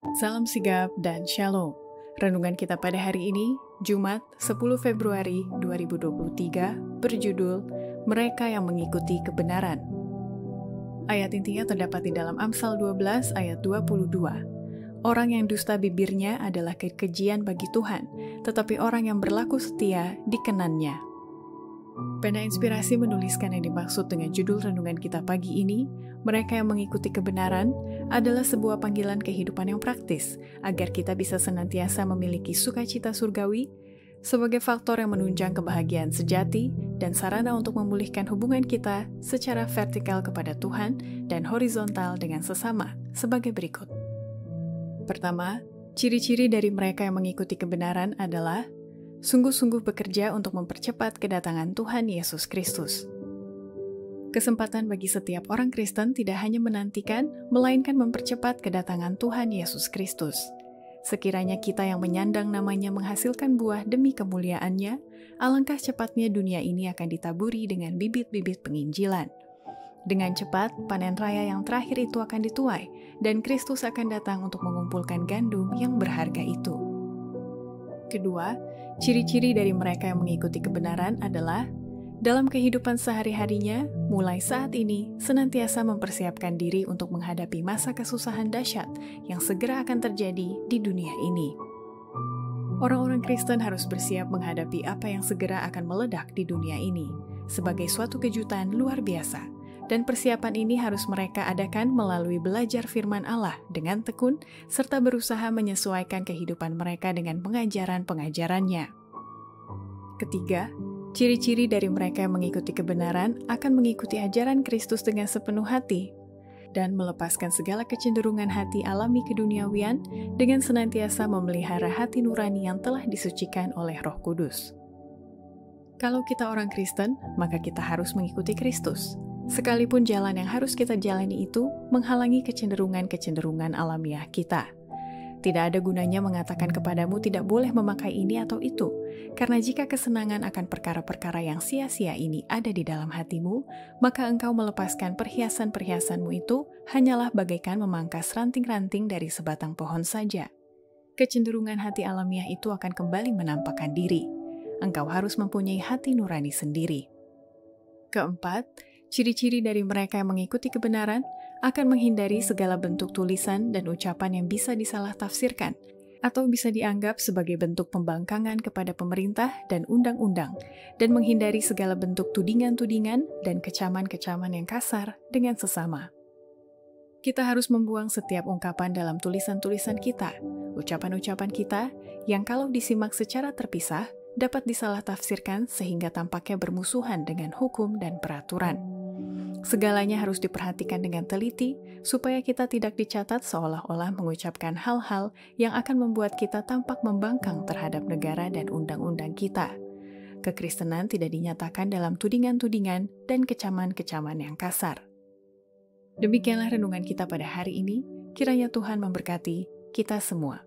Salam sigap dan shalom. Renungan kita pada hari ini, Jumat 10 Februari 2023, berjudul Mereka yang Mengikuti Kebenaran. Ayat intinya terdapat di dalam Amsal 12 ayat 22. Orang yang dusta bibirnya adalah kekejian bagi Tuhan, tetapi orang yang berlaku setia dikenannya. Pena Inspirasi menuliskan yang dimaksud dengan judul renungan kita pagi ini, mereka yang mengikuti kebenaran, adalah sebuah panggilan kehidupan yang praktis, agar kita bisa senantiasa memiliki sukacita surgawi, sebagai faktor yang menunjang kebahagiaan sejati, dan sarana untuk memulihkan hubungan kita secara vertikal kepada Tuhan dan horizontal dengan sesama, sebagai berikut. Pertama, ciri-ciri dari mereka yang mengikuti kebenaran adalah sungguh-sungguh bekerja untuk mempercepat kedatangan Tuhan Yesus Kristus. Kesempatan bagi setiap orang Kristen tidak hanya menantikan, melainkan mempercepat kedatangan Tuhan Yesus Kristus. Sekiranya kita yang menyandang namanya menghasilkan buah demi kemuliaannya, alangkah cepatnya dunia ini akan ditaburi dengan bibit-bibit penginjilan. Dengan cepat, panen raya yang terakhir itu akan dituai, dan Kristus akan datang untuk mengumpulkan gandum yang berharga itu. Kedua, ciri-ciri dari mereka yang mengikuti kebenaran adalah dalam kehidupan sehari-harinya, mulai saat ini, senantiasa mempersiapkan diri untuk menghadapi masa kesusahan dahsyat yang segera akan terjadi di dunia ini. Orang-orang Kristen harus bersiap menghadapi apa yang segera akan meledak di dunia ini, sebagai suatu kejutan luar biasa. Dan persiapan ini harus mereka adakan melalui belajar firman Allah dengan tekun, serta berusaha menyesuaikan kehidupan mereka dengan pengajaran-pengajarannya. Ketiga, ciri-ciri dari mereka yang mengikuti kebenaran akan mengikuti ajaran Kristus dengan sepenuh hati, dan melepaskan segala kecenderungan hati alami keduniawian dengan senantiasa memelihara hati nurani yang telah disucikan oleh Roh Kudus. Kalau kita orang Kristen, maka kita harus mengikuti Kristus. Sekalipun jalan yang harus kita jalani itu menghalangi kecenderungan-kecenderungan alamiah kita. Tidak ada gunanya mengatakan kepadamu tidak boleh memakai ini atau itu, karena jika kesenangan akan perkara-perkara yang sia-sia ini ada di dalam hatimu, maka engkau melepaskan perhiasan-perhiasanmu itu hanyalah bagaikan memangkas ranting-ranting dari sebatang pohon saja. Kecenderungan hati alamiah itu akan kembali menampakkan diri. Engkau harus mempunyai hati nurani sendiri. Keempat, ciri-ciri dari mereka yang mengikuti kebenaran akan menghindari segala bentuk tulisan dan ucapan yang bisa disalah tafsirkan atau bisa dianggap sebagai bentuk pembangkangan kepada pemerintah dan undang-undang, dan menghindari segala bentuk tudingan-tudingan dan kecaman-kecaman yang kasar dengan sesama. Kita harus membuang setiap ungkapan dalam tulisan-tulisan kita, ucapan-ucapan kita yang kalau disimak secara terpisah dapat disalah tafsirkan sehingga tampaknya bermusuhan dengan hukum dan peraturan. Segalanya harus diperhatikan dengan teliti, supaya kita tidak dicatat seolah-olah mengucapkan hal-hal yang akan membuat kita tampak membangkang terhadap negara dan undang-undang kita. Kekristenan tidak dinyatakan dalam tudingan-tudingan dan kecaman-kecaman yang kasar. Demikianlah renungan kita pada hari ini, kiranya Tuhan memberkati kita semua.